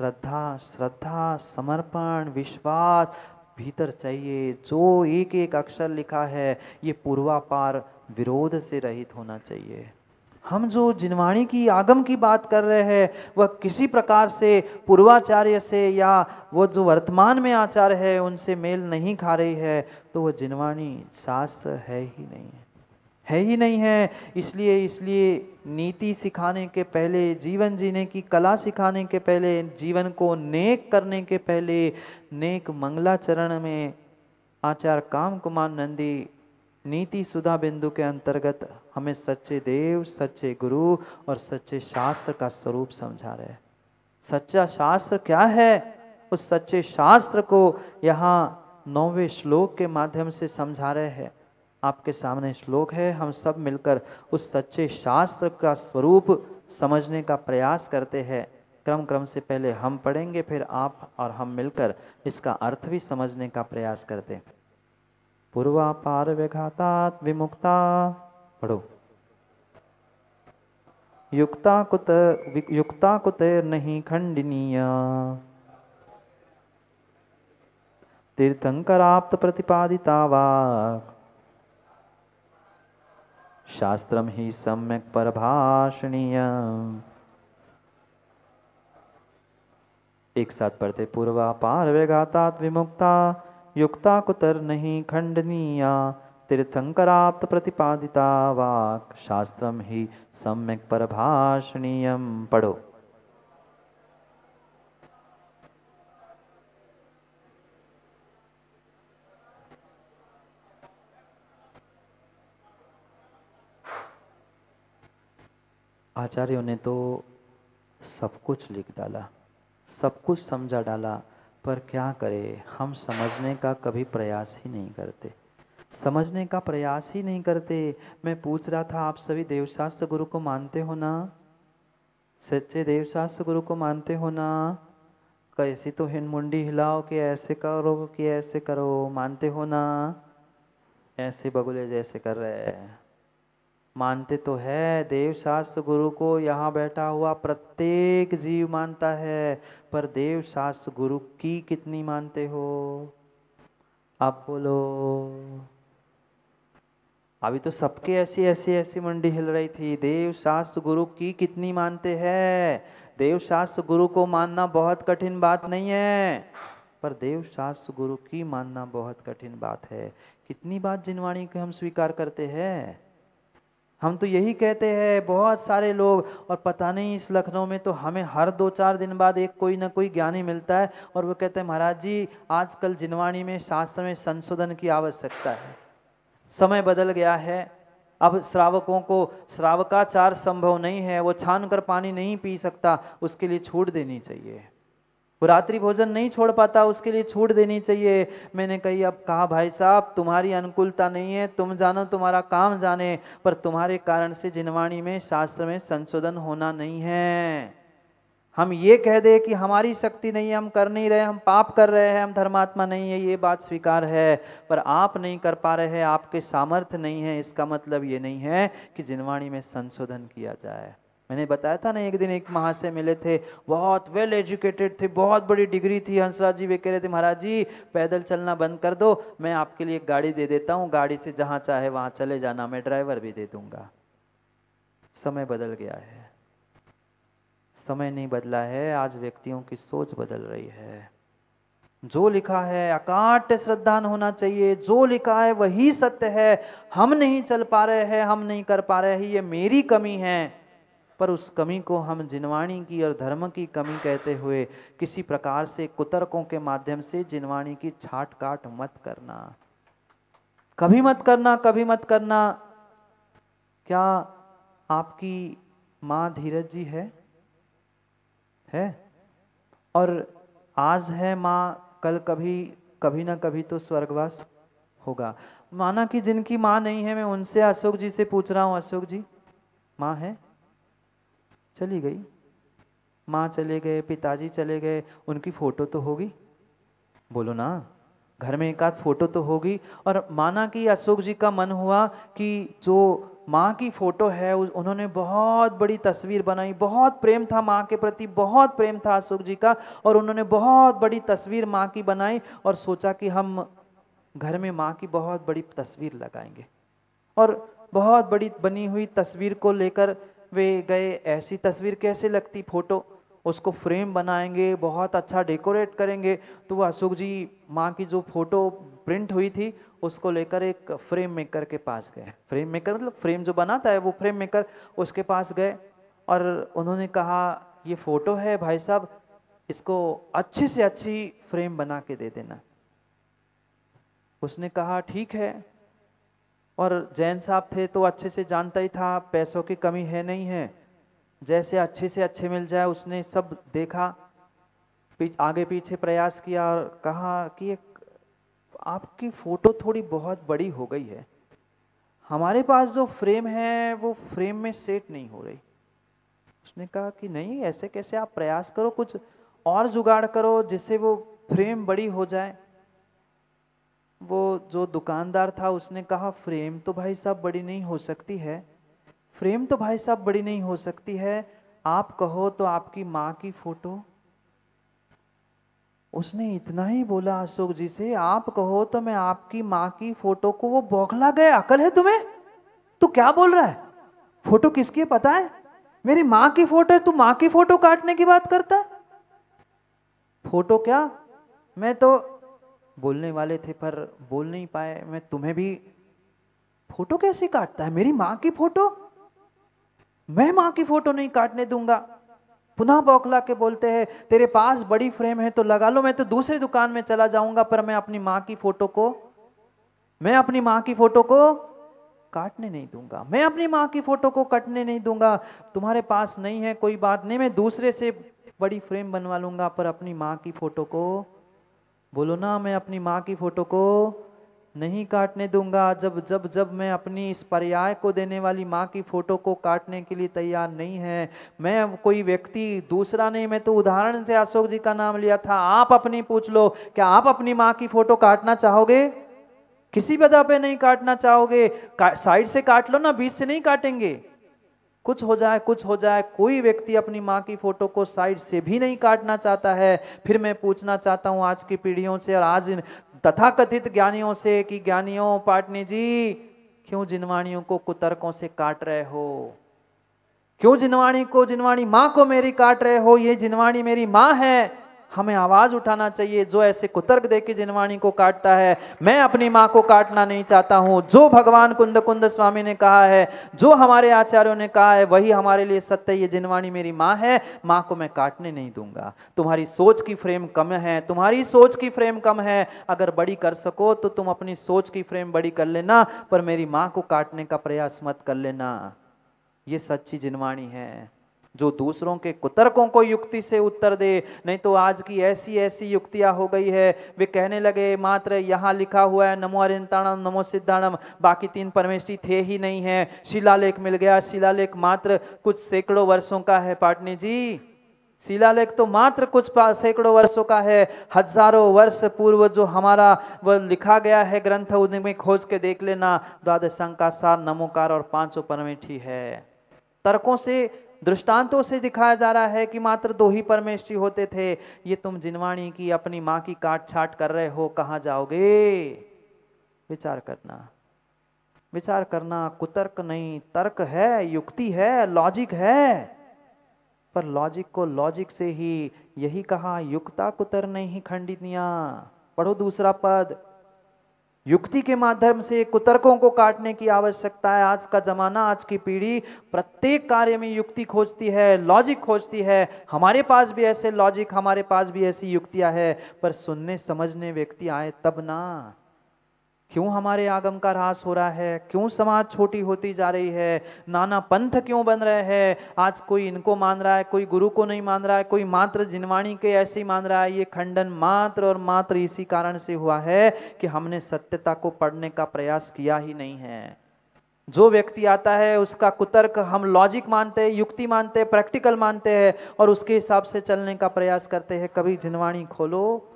श्रद्धा, श्रद्धा, समर्पण, विश्वास भीतर चाहिए। जो एक एक अक्षर लिखा है ये पूर्वापार विरोध से रहित होना चाहिए। हम जो जिनवाणी की आगम की बात कर रहे हैं वह किसी प्रकार से पूर्वाचार्य से या वो जो वर्तमान में आचार्य है उनसे मेल नहीं खा रही है, तो वह जिनवाणी शास्त्र है ही नहीं है, है ही नहीं है। इसलिए नीति सिखाने के पहले, जीवन जीने की कला सिखाने के पहले, जीवन को नेक करने के पहले, नेक मंगलाचरण में आचार्य काम कुमार नंदी नीति सुधा बिंदु के अंतर्गत हमें सच्चे देव, सच्चे गुरु और सच्चे शास्त्र का स्वरूप समझा रहे हैं। सच्चा शास्त्र क्या है, उस सच्चे शास्त्र को यहाँ 9वें श्लोक के माध्यम से समझा रहे हैं। आपके सामने श्लोक है, हम सब मिलकर उस सच्चे शास्त्र का स्वरूप समझने का प्रयास करते हैं। क्रम से पहले हम पढ़ेंगे, फिर आप और हम मिलकर इसका अर्थ भी समझने का प्रयास करते हैं। पूर्वापार विघातात विमुक्ता, पढ़ो। युक्ता कुत नहीं खंडनीय, तीर्थंकराप्त प्रतिपादिता वाक्, शास्त्रम ही सम्यक परभाषणीय। एक साथ पढ़ते। पूर्वापार विघातात विमुक्ता, युक्ता कुतर नहीं खंडनीया, तीर्थंकराप्त प्रतिपादिता वाक्, शास्त्रम ही सम्यक परभाषणीयम। पढ़ो। आचार्यों ने तो सब कुछ लिख डाला, सब कुछ समझा डाला, पर क्या करें, हम समझने का कभी प्रयास ही नहीं करते, समझने का प्रयास ही नहीं करते। मैं पूछ रहा था, आप सभी देवशास्त्र गुरु को मानते हो ना? सच्चे देवशास्त्र गुरु को मानते हो ना? कैसी तो मुंडी हिलाओ कि ऐसे करो कि ऐसे करो, मानते हो ना? ऐसे बगुले जैसे कर रहे हैं। मानते तो है, देवशास्त्र गुरु को यहाँ बैठा हुआ प्रत्येक जीव मानता है, पर देवशास्त्र गुरु की कितनी मानते हो? आप बोलो। अभी तो सबके ऐसी मंडी हिल रही थी। देवशास्त्र गुरु की कितनी मानते हैं? देवशास्त्र गुरु को मानना बहुत कठिन बात नहीं है, पर देवशास्त्र गुरु की मानना बहुत कठिन बात है। कितनी बात जिनवाणी को हम स्वीकार करते हैं? हम तो यही कहते हैं, बहुत सारे लोग, और पता नहीं इस लखनऊ में तो हमें हर 2-4 दिन बाद एक कोई ना कोई ज्ञानी मिलता है और वो कहते हैं महाराज जी आजकल जिनवाणी में, शास्त्र में संशोधन की आवश्यकता है, समय बदल गया है, अब श्रावकों को श्रावकाचार संभव नहीं है, वो छान कर पानी नहीं पी सकता, उसके लिए छूट देनी चाहिए। वो रात्रि भोजन नहीं छोड़ पाता, उसके लिए छूट देनी चाहिए। मैंने कहा भाई साहब तुम्हारी अनुकूलता नहीं है, तुम जानो तुम्हारा काम जाने, पर तुम्हारे कारण से जिनवाणी में, शास्त्र में संशोधन होना नहीं है। हम ये कह दे कि हमारी शक्ति नहीं है, हम कर नहीं रहे, हम पाप कर रहे हैं, हम धर्मात्मा नहीं है, ये बात स्वीकार है, पर आप नहीं कर पा रहे हैं, आपके सामर्थ्य नहीं है, इसका मतलब ये नहीं है कि जिनवाणी में संशोधन किया जाए। मैंने बताया था ना, एक दिन एक महाशय मिले थे, बहुत वेल एजुकेटेड थे, बहुत बड़ी डिग्री थी। हंसराज जी वे कह रहे थे महाराज जी पैदल चलना बंद कर दो, मैं आपके लिए एक गाड़ी दे देता हूँ, गाड़ी से जहाँ चाहे वहाँ चले जाना, मैं ड्राइवर भी दे दूंगा। समय बदल गया है, समय नहीं बदला है, आज व्यक्तियों की सोच बदल रही है। जो लिखा है अकाट्य श्रद्धान होना चाहिए, जो लिखा है वही सत्य है। हम नहीं चल पा रहे हैं, हम नहीं कर पा रहे हैं, ये मेरी कमी है, पर उस कमी को हम जिनवाणी की और धर्म की कमी कहते हुए किसी प्रकार से कुतर्कों के माध्यम से जिनवाणी की छाट काट मत करना, कभी मत करना, कभी मत करना। क्या आपकी माँ धीरज जी है? और आज है माँ, कल कभी ना कभी तो स्वर्गवास होगा। माना कि जिनकी माँ नहीं है, मैं उनसे, अशोक जी से पूछ रहा हूँ, अशोक जी माँ है? चली गई, माँ चले गए, पिताजी चले गए, उनकी फोटो तो होगी, बोलो ना, घर में एक आध फोटो तो होगी। और माना कि अशोक जी का मन हुआ कि जो माँ की फोटो है, उन्होंने बहुत बड़ी तस्वीर बनाई, बहुत प्रेम था माँ के प्रति, बहुत प्रेम था अशोक जी का, और उन्होंने बहुत बड़ी तस्वीर माँ की बनाई और सोचा कि हम घर में माँ की बहुत बड़ी तस्वीर लगाएंगे। और बहुत बड़ी बनी हुई तस्वीर को लेकर वे गए। ऐसी तस्वीर कैसे लगती फोटो, उसको फ्रेम बनाएंगे, बहुत अच्छा डेकोरेट करेंगे। तो वो अशोक जी माँ की जो फोटो प्रिंट हुई थी उसको लेकर एक फ्रेम मेकर के पास गए। फ्रेम मेकर मतलब फ्रेम जो बनाता है, वो फ्रेम मेकर, उसके पास गए और उन्होंने कहा ये फोटो है भाई साहब, इसको अच्छी से अच्छी फ्रेम बना के दे देना। उसने कहा ठीक है। और जैन साहब थे तो अच्छे से जानता ही था पैसों की कमी है नहीं है, जैसे अच्छे से अच्छे मिल जाए उसने सब देखा, आगे पीछे प्रयास किया और कहा कि आपकी फोटो थोड़ी बहुत बड़ी हो गई है, हमारे पास जो फ्रेम है वो फ्रेम में सेट नहीं हो रही। उसने कहा कि नहीं ऐसे कैसे, आप प्रयास करो, कुछ और जुगाड़ करो जिससे वो फ्रेम बड़ी हो जाए। वो जो दुकानदार था उसने कहा फ्रेम तो भाई साहब बड़ी नहीं हो सकती है, फ्रेम तो भाई साहब बड़ी नहीं हो सकती है, आप कहो तो आपकी माँ की फोटो। उसने इतना ही बोला अशोक जी से, आप कहो तो मैं आपकी माँ की फोटो को। वो बौखला गए, अकल है तुम्हें, तू क्या बोल रहा है, फोटो किसकी है पता है, मेरी माँ की फोटो है, तू माँ की फोटो काटने की बात करता है। फोटो क्या, मैं तो बोलने वाले थे पर बोल नहीं पाए, मैं तुम्हें भी, फोटो कैसे काटता है, मेरी माँ की फोटो, मैं माँ की फोटो नहीं काटने दूंगा। पुनः बौखला के बोलते हैं तेरे पास बड़ी फ्रेम है तो लगा लो, मैं तो दूसरी दुकान में चला जाऊंगा, पर मैं अपनी माँ की फोटो को, मैं अपनी माँ की फोटो को काटने नहीं दूंगा, मैं अपनी माँ की फोटो को कटने नहीं दूंगा। तुम्हारे पास नहीं है कोई बात नहीं, मैं दूसरे से बड़ी फ्रेम बनवा लूंगा, पर अपनी माँ की फोटो को, बोलो ना, मैं अपनी माँ की फोटो को नहीं काटने दूंगा। जब जब जब मैं अपनी इस पर्याय को देने वाली माँ की फोटो को काटने के लिए तैयार नहीं है, मैं कोई व्यक्ति दूसरा नहीं, मैं तो उदाहरण से अशोक जी का नाम लिया था, आप अपनी पूछ लो, क्या आप अपनी माँ की फोटो काटना चाहोगे? किसी वजह पे नहीं काटना चाहोगे, साइड से काट लो ना, बीच से नहीं काटेंगे। कुछ हो जाए कुछ हो जाए, कोई व्यक्ति अपनी माँ की फोटो को साइड से भी नहीं काटना चाहता है। फिर मैं पूछना चाहता हूँ आज की पीढ़ियों से और आज तथाकथित ज्ञानियों से कि ज्ञानियों पाटनी जी, क्यों जिनवाणियों को कुतर्कों से काट रहे हो, क्यों जिनवाणी को, जिनवाणी माँ को मेरी काट रहे हो, ये जिनवाणी मेरी माँ है। हमें आवाज उठाना चाहिए, जो ऐसे कुतर्क देके जिनवाणी को काटता है, मैं अपनी माँ को काटना नहीं चाहता हूँ। जो भगवान कुंद कुंद स्वामी ने कहा है, जो हमारे आचार्यों ने कहा है, वही हमारे लिए सत्य, ये जिनवाणी मेरी माँ है, माँ को मैं काटने नहीं दूंगा। तुम्हारी सोच की फ्रेम कम है, तुम्हारी सोच की फ्रेम कम है, अगर बड़ी कर सको तो तुम अपनी सोच की फ्रेम बड़ी कर लेना, पर मेरी माँ को काटने का प्रयास मत कर लेना। ये सच्ची जिनवाणी है जो दूसरों के कुतर्कों को युक्ति से उत्तर दे। नहीं तो आज की ऐसी ऐसी युक्तियां हो गई है, वे कहने लगे मात्र यहाँ लिखा हुआ है नमो अरिंताणम नमो सिद्धाणम, बाकी तीन परमेष्ठी थे ही नहीं है। शिलालेख मिल गया, शिलालेख मात्र कुछ सैकड़ों वर्षों का है पाटनी जी, शिलालेख तो मात्र कुछ सैकड़ों वर्षों का है। हजारों वर्ष पूर्व जो हमारा वह लिखा गया है ग्रंथ, उनमें खोज के देख लेना, द्वादश संकासार, नमोकार और पांचों परमेष्ठी है। तर्कों से, दृष्टांतों से दिखाया जा रहा है कि मात्र दो ही परमेष्ठी होते थे। ये तुम जिनवाणी की अपनी माँ की काट छाट कर रहे हो, कहाँ जाओगे? विचार करना, विचार करना। कुतर्क नहीं, तर्क है, युक्ति है, लॉजिक है, पर लॉजिक को लॉजिक से ही, यही कहा युक्ता कुतर नहीं खंडितियां। पढ़ो दूसरा पद, युक्ति के माध्यम से कुतर्कों को काटने की आवश्यकता है। आज का जमाना, आज की पीढ़ी प्रत्येक कार्य में युक्ति खोजती है, लॉजिक खोजती है। हमारे पास भी ऐसे लॉजिक, हमारे पास भी ऐसी युक्तियां हैं, पर सुनने समझने व्यक्ति आए तब ना। क्यों हमारे आगम का ह्रास हो रहा है, क्यों समाज छोटी होती जा रही है, नाना पंथ क्यों बन रहे हैं? आज कोई इनको मान रहा है, कोई गुरु को नहीं मान रहा है, कोई मात्र जिनवाणी के ऐसे ही मान रहा है। ये खंडन मात्र और मात्र इसी कारण से हुआ है कि हमने सत्यता को पढ़ने का प्रयास किया ही नहीं है। जो व्यक्ति आता है उसका कुतर्क हम लॉजिक मानते हैं, युक्ति मानते हैं, प्रैक्टिकल मानते हैं और उसके हिसाब से चलने का प्रयास करते हैं। कभी जिनवाणी खोलो,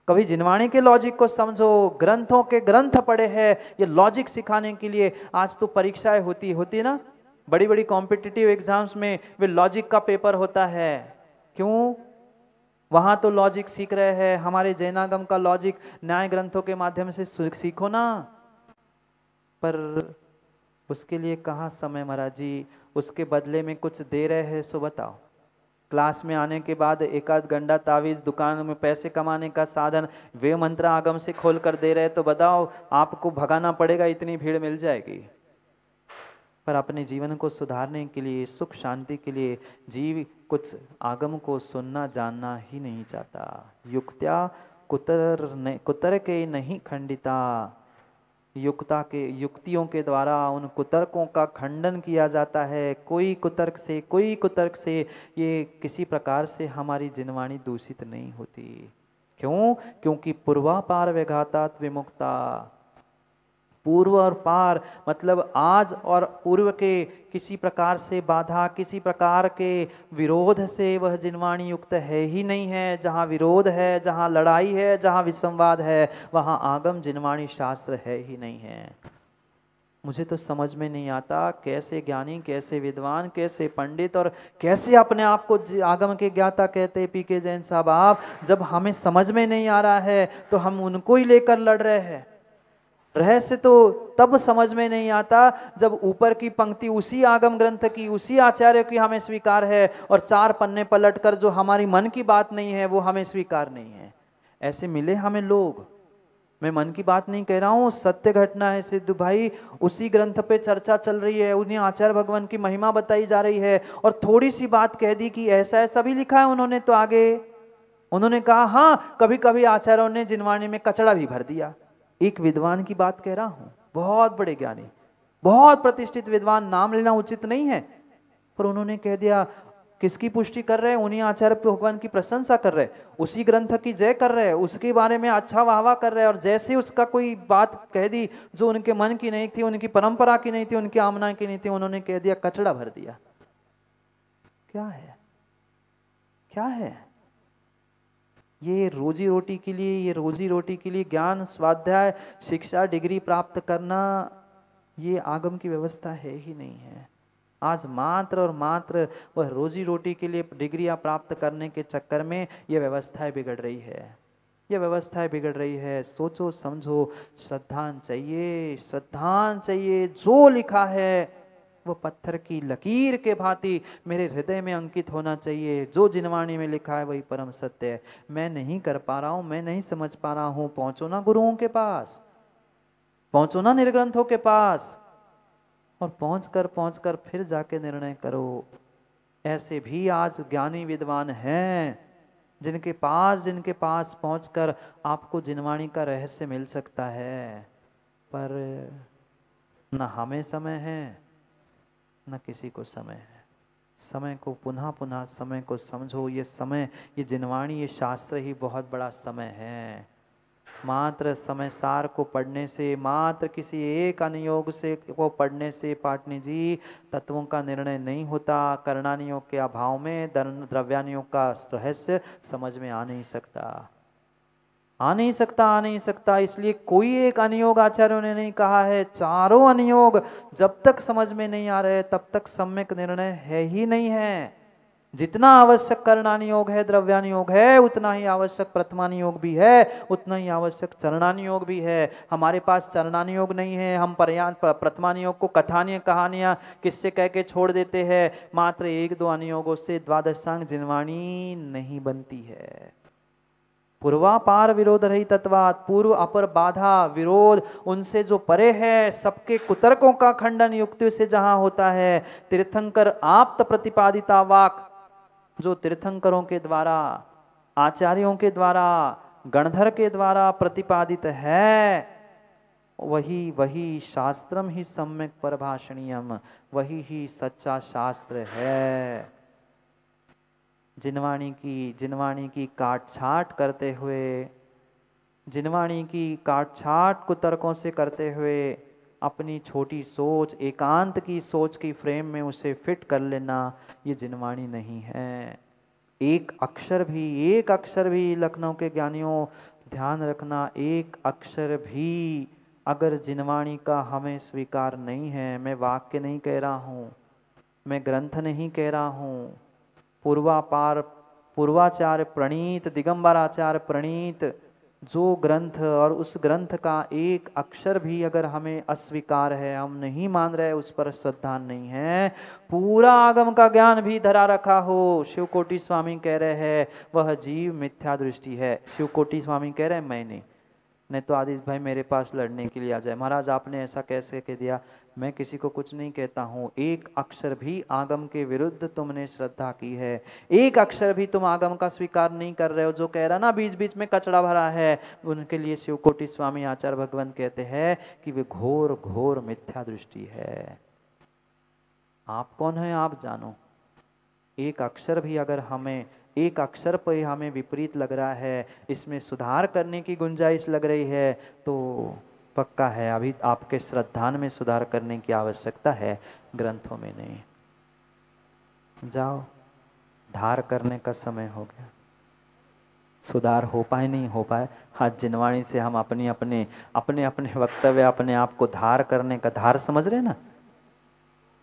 कभी जिनवाणी के लॉजिक को समझो, ग्रंथों के ग्रंथ पढ़े हैं ये लॉजिक सिखाने के लिए। आज तो परीक्षाएं होती ना, बड़ी बड़ी कॉम्पिटिटिव एग्जाम्स में वे लॉजिक का पेपर होता है। क्यों? वहां तो लॉजिक सीख रहे हैं, हमारे जैनागम का लॉजिक न्याय ग्रंथों के माध्यम से सीखो ना। पर उसके लिए कहाँ समय महाराज जी, उसके बदले में कुछ दे रहे हैं सो बताओ। क्लास में आने के बाद एक आध गंडा तावीज, दुकान में पैसे कमाने का साधन वे मंत्र आगम से खोल कर दे रहे, तो बताओ आपको भगाना पड़ेगा, इतनी भीड़ मिल जाएगी। पर अपने जीवन को सुधारने के लिए, सुख शांति के लिए जीव कुछ आगम को सुनना जानना ही नहीं चाहता। युक्त्या कुतर के नहीं खंडिता, युक्तियों के द्वारा उन कुतर्कों का खंडन किया जाता है। कोई कुतर्क से ये किसी प्रकार से हमारी जिनवाणी दूषित नहीं होती। क्यों? क्योंकि पूर्वापार विघातात विमुक्ता, पूर्व और पार मतलब आज और पूर्व के किसी प्रकार से बाधा, किसी प्रकार के विरोध से वह जिनवाणी युक्त है ही नहीं है। जहाँ विरोध है, जहाँ लड़ाई है, जहाँ विसंवाद है, वहाँ आगम जिनवाणी शास्त्र है ही नहीं है। मुझे तो समझ में नहीं आता कैसे ज्ञानी, कैसे विद्वान, कैसे पंडित और कैसे अपने आप को आगम के ज्ञाता कहते पीके जैन साहब आप। जब हमें समझ में नहीं आ रहा है तो हम उनको ही लेकर लड़ रहे हैं। रहस्य तो तब समझ में नहीं आता जब ऊपर की पंक्ति उसी आगम ग्रंथ की, उसी आचार्य की हमें स्वीकार है और चार पन्ने पलटकर जो हमारी मन की बात नहीं है वो हमें स्वीकार नहीं है। ऐसे मिले हमें लोग। मैं मन की बात नहीं कह रहा हूँ, सत्य घटना है सिद्धू भाई। उसी ग्रंथ पे चर्चा चल रही है, उन्हीं आचार्य भगवान की महिमा बताई जा रही है और थोड़ी सी बात कह दी कि ऐसा ऐसा भी लिखा है उन्होंने, तो आगे उन्होंने कहा हाँ कभी कभी आचार्यों ने जिनवाणी में कचड़ा भी भर दिया। एक विद्वान की बात कह रहा हूं, बहुत बड़े ज्ञानी, बहुत प्रतिष्ठित विद्वान, नाम लेना उचित नहीं है, पर उन्होंने कह दिया। किसकी पुष्टि कर रहे हैं? उन्हीं आचार्य भगवान की प्रशंसा कर रहे, उसी ग्रंथ की जय कर रहे, उसके बारे में अच्छा वाहवा कर रहे, और जैसे उसका कोई बात कह दी जो उनके मन की नहीं थी, उनकी परंपरा की नहीं थी, उनकी आमना की नहीं थी, उन्होंने कह दिया कचड़ा भर दिया। क्या है? क्या है ये? रोजी रोटी के लिए, ये रोजी रोटी के लिए ज्ञान, स्वाध्याय, शिक्षा, डिग्री प्राप्त करना, ये आगम की व्यवस्था है ही नहीं है। आज मात्र और मात्र वह रोजी रोटी के लिए डिग्रियां प्राप्त करने के चक्कर में यह व्यवस्थाएं बिगड़ रही है। यह व्यवस्थाएं बिगड़ रही है। सोचो समझो, श्रद्धान चाहिए, श्रद्धान चाहिए। जो लिखा है वो पत्थर की लकीर के भांति मेरे हृदय में अंकित होना चाहिए। जो जिनवाणी में लिखा है वही परम सत्य है। मैं नहीं कर पा रहा हूं, मैं नहीं समझ पा रहा हूं, पहुंचो ना गुरुओं के पास, पहुंचो ना निर्ग्रंथों के पास, और पहुंचकर फिर जाके निर्णय करो। ऐसे भी आज ज्ञानी विद्वान हैं जिनके पास पहुंचकर आपको जिनवाणी का रहस्य मिल सकता है, पर न हमें समय है न किसी को समय है। समय को पुनः पुनः समय को समझो। ये समय, ये जिनवाणी, ये शास्त्र ही बहुत बड़ा समय है। मात्र समय सार को पढ़ने से, मात्र किसी एक अनुयोग से को पढ़ने से पाटनी जी तत्वों का निर्णय नहीं होता। करणानियोग के अभाव में द्रव्यानियोग का रहस्य समझ में आ नहीं सकता। इसलिए कोई एक अनुयोग आचार्यों ने नहीं कहा है, चारों अनुयोग जब तक समझ में नहीं आ रहे तब तक सम्यक निर्णय है ही नहीं है। जितना आवश्यक करणानियोग है, द्रव्यानियोग है, उतना ही आवश्यक प्रथमानियोग भी है, उतना ही आवश्यक चरणानियोग भी है। हमारे पास चरणानियोग नहीं है, हम प्रथमानियोग को कथानीय कहानियां किससे कह के छोड़ देते हैं। मात्र एक दो अनुयोगों से द्वादशांग जिनवाणी नहीं बनती है। पूर्वापार विरोध रही तत्वात, पूर्व अपर बाधा विरोध उनसे जो परे है, सबके कुतर्कों का खंडन युक्ति से जहां होता है। तीर्थंकर आप्त प्रतिपादिता वाक, जो तीर्थंकरों के द्वारा, आचार्यों के द्वारा, गणधर के द्वारा प्रतिपादित है, वही शास्त्रम ही सम्यक परभाषणीयम, वही ही सच्चा शास्त्र है। जिनवाणी की काटछाट करते हुए, जिनवाणी की काटछाट कुतर्कों से करते हुए अपनी छोटी सोच, एकांत की सोच की फ्रेम में उसे फिट कर लेना, ये जिनवाणी नहीं है। एक अक्षर भी लखनऊ के ज्ञानियों ध्यान रखना, एक अक्षर भी अगर जिनवाणी का हमें स्वीकार नहीं है, मैं वाक्य नहीं कह रहा हूँ, मैं ग्रंथ नहीं कह रहा हूँ, पूर्वाचार्य प्रणीत, दिगंबराचार्य प्रणीत जो ग्रंथ, और उस ग्रंथ का एक अक्षर भी अगर हमें अस्वीकार है, हम नहीं मान रहे, उस पर श्रद्धा नहीं है, पूरा आगम का ज्ञान भी धरा रखा हो, शिवकोटि स्वामी कह रहे हैं वह जीव मिथ्या दृष्टि है। शिवकोटि स्वामी कह रहे हैं मैं नहीं तो आदिश भाई मेरे पास लड़ने के लिए आ जाए, महाराज आपने ऐसा कैसे कह दिया, मैं किसी को कुछ नहीं कहता हूँ, एक अक्षर भी आगम के विरुद्ध तुमने श्रद्धा की है, एक अक्षर भी तुम आगम का स्वीकार नहीं कर रहे हो। जो कह रहा ना बीच बीच में कचड़ा भरा है, उनके लिए शिवकोटि स्वामी आचार्य भगवान कहते हैं कि वे घोर घोर मिथ्या दृष्टि है। आप कौन है आप जानो। एक अक्षर भी अगर हमें, एक अक्षर पर हमें विपरीत लग रहा है, इसमें सुधार करने की गुंजाइश लग रही है, तो पक्का है अभी आपके श्रद्धान में सुधार करने की आवश्यकता है, ग्रंथों में नहीं। जाओ, धार करने का समय हो गया। सुधार हो पाए नहीं हो पाए, हाँ जिनवाणी से हम अपने अपने वक्तव्य, अपने आप को धार करने का, धार समझ रहे ना,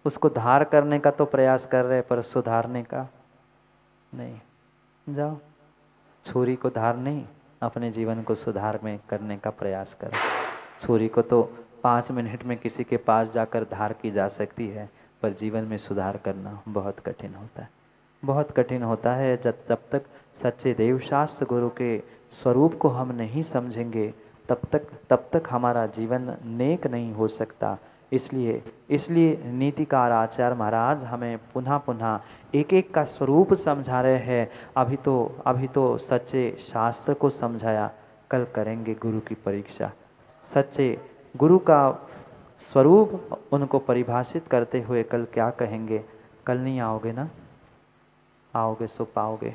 उसको धार करने का तो प्रयास कर रहे, पर सुधारने का नहीं। जाओ, छुरी को धार नहीं, अपने जीवन को सुधार में करने का प्रयास करो। छुरी को तो 5 मिनट में किसी के पास जाकर धार की जा सकती है, पर जीवन में सुधार करना बहुत कठिन होता है, बहुत कठिन होता है। जब तक सच्चे देवशास्त्र गुरु के स्वरूप को हम नहीं समझेंगे, तब तक हमारा जीवन नेक नहीं हो सकता। इसलिए नीतिकार आचार्य महाराज हमें पुनः पुनः एक एक का स्वरूप समझा रहे हैं। अभी तो सच्चे शास्त्र को समझाया, कल करेंगे गुरु की परीक्षा। सच्चे गुरु का स्वरूप उनको परिभाषित करते हुए कल क्या कहेंगे, कल नहीं आओगे ना, आओगे सो पाओगे।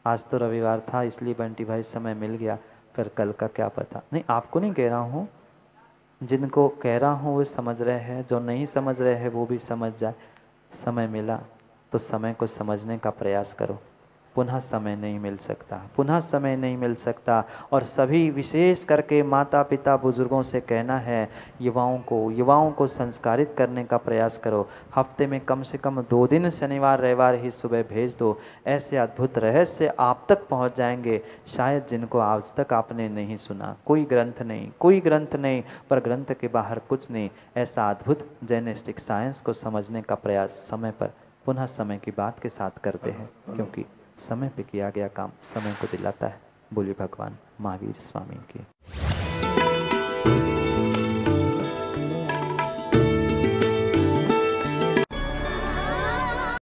आज तो रविवार था इसलिए बंटी भाई समय मिल गया, फिर कल का क्या पता। नहीं, आपको नहीं कह रहा हूँ, जिनको कह रहा हूँ वो समझ रहे हैं, जो नहीं समझ रहे हैं वो भी समझ जाए। समय मिला तो समय को समझने का प्रयास करो, पुनः समय नहीं मिल सकता, पुनः समय नहीं मिल सकता। और सभी विशेष करके माता पिता बुजुर्गों से कहना है, युवाओं को संस्कारित करने का प्रयास करो। हफ्ते में कम से कम 2 दिन शनिवार रविवार ही सुबह भेज दो, ऐसे अद्भुत रहस्य आप तक पहुंच जाएंगे, शायद जिनको आज तक आपने नहीं सुना। कोई ग्रंथ नहीं, पर ग्रंथ के बाहर कुछ नहीं। ऐसा अद्भुत जेनेटिक साइंस को समझने का प्रयास समय पर पुनः समय की बात के साथ करते हैं, क्योंकि समय पे किया गया काम समय को दिलाता है। बोलिए भगवान महावीर स्वामी की।